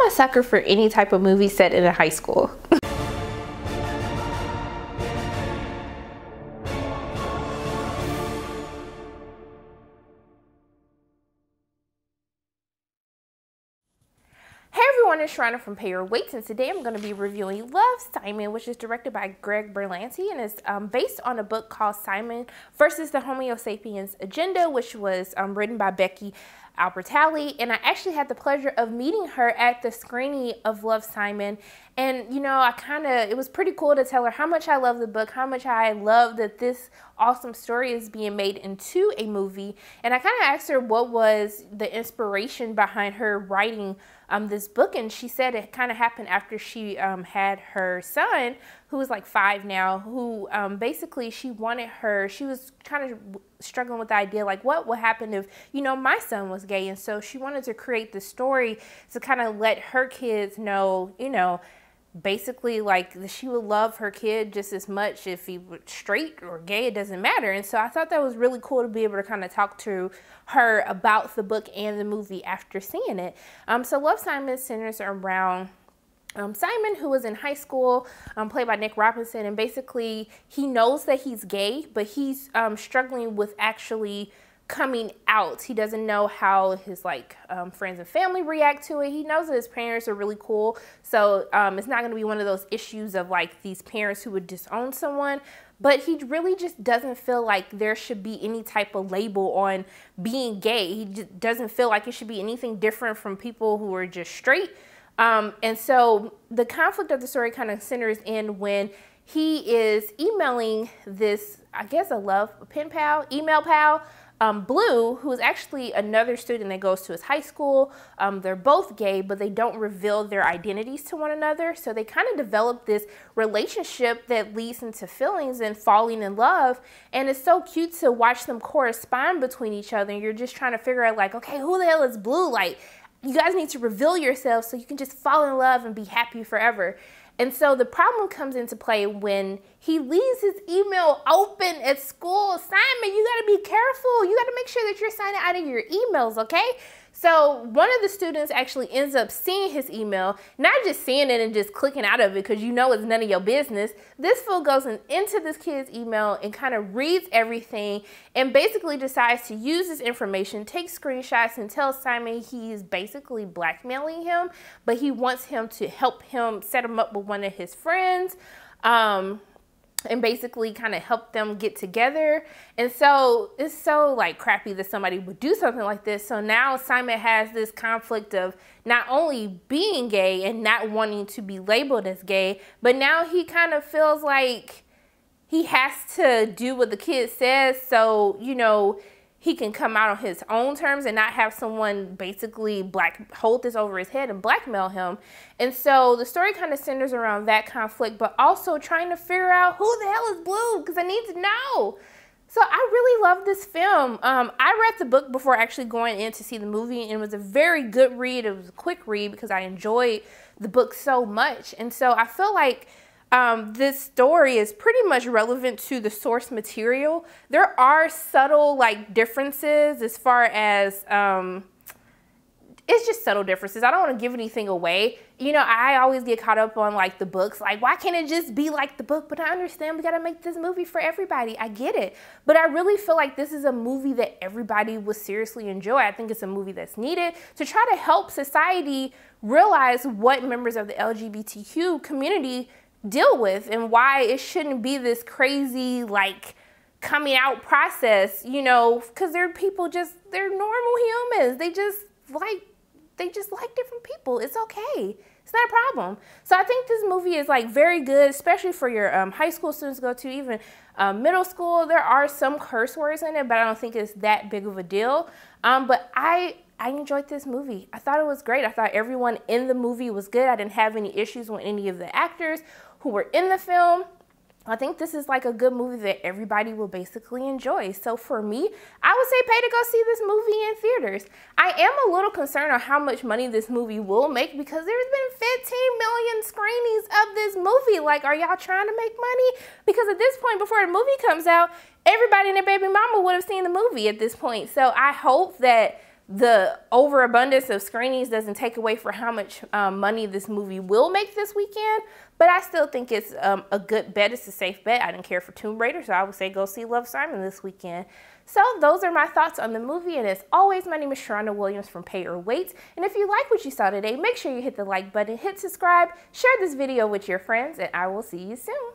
a sucker for any type of movie set in a high school. Hey everyone, it's Sharina from Pay Your Weights, and today I'm going to be reviewing Love, Simon, which is directed by Greg Berlanti and is based on a book called Simon versus the Homo Sapiens Agenda, which was written by Becky Albertalli. And I actually had the pleasure of meeting her at the screening of Love, Simon. And, you know, it was pretty cool to tell her how much I love the book, how much I love that this awesome story is being made into a movie. And I kind of asked her what was the inspiration behind her writing this book, and she said it kind of happened after she had her son, who is like 5 now, who basically she was kind of struggling with the idea, like, what would happen if, you know, my son was gay? And so she wanted to create this story to kind of let her kids know, you know, basically like she would love her kid just as much if he was straight or gay, it doesn't matter. And so I thought that was really cool to be able to kind of talk to her about the book and the movie after seeing it. So Love, Simon centers around Simon, who was in high school, played by Nick Robinson, and basically he knows that he's gay, but he's struggling with actually coming out. He doesn't know how his friends and family react to it. He knows that his parents are really cool, so it's not going to be one of those issues of like these parents who would disown someone, but he really just doesn't feel like there should be any type of label on being gay. He just doesn't feel like it should be anything different from people who are just straight. And so the conflict of the story kind of centers in when he is emailing this, I guess, email pal, Blue, who is actually another student that goes to his high school. They're both gay, but they don't reveal their identities to one another. So they kind of develop this relationship that leads into feelings and falling in love. And it's so cute to watch them correspond between each other. And you're just trying to figure out, like, okay, who the hell is Blue? Like, you guys need to reveal yourselves so you can just fall in love and be happy forever. And so the problem comes into play when he leaves his email open at school. Simon, you got to be careful. You got to make sure that you're signing out of your emails, okay? So one of the students actually ends up seeing his email, not just seeing it and just clicking out of it because you know it's none of your business. This fool goes into this kid's email and kind of reads everything and basically decides to use this information, take screenshots, and tell Simon he's basically blackmailing him, but he wants him to help him set him up with one of his friends. And basically kind of help them get together. And so it's so like crappy that somebody would do something like this. So now Simon has this conflict of not only being gay and not wanting to be labeled as gay, but now he kind of feels like he has to do what the kid says. So, you know, he can come out on his own terms and not have someone basically hold this over his head and blackmail him. And so the story kind of centers around that conflict, but also trying to figure out who the hell is Blue, because I need to know. So I really love this film. I read the book before actually going in to see the movie, and it was a very good read. It was a quick read because I enjoyed the book so much. And so I feel like this story is pretty much relevant to the source material. There are subtle differences as far as it's just subtle differences. I don't want to give anything away. You know, I always get caught up on the books. Like, why can't it just be like the book? But I understand we got to make this movie for everybody. I get it. But I really feel like this is a movie that everybody will seriously enjoy. I think it's a movie that's needed to try to help society realize what members of the LGBTQ community deal with and why it shouldn't be this crazy coming out process, you know, because they're normal humans. They just like different people. It's okay. It's not a problem. So I think this movie is very good, especially for your high school students to go to, even middle school. There are some curse words in it, but I don't think it's that big of a deal. But I enjoyed this movie. I thought it was great. I thought everyone in the movie was good. I didn't have any issues with any of the actors who were in the film. I think this is a good movie that everybody will basically enjoy. So for me, I would say pay to go see this movie in theaters. I am a little concerned on how much money this movie will make because there's been 15 million screenings of this movie. Are y'all trying to make money? Because at this point, before the movie comes out, everybody and their baby mama would have seen the movie at this point. So I hope that the overabundance of screenings doesn't take away for how much money this movie will make this weekend, but I still think it's a good bet. It's a safe bet. I didn't care for Tomb Raider, so I would say go see Love, Simon this weekend. So those are my thoughts on the movie, and as always, my name is Sharona Williams from Pay or Wait, and if you like what you saw today, make sure you hit the like button, hit subscribe, share this video with your friends, and I will see you soon.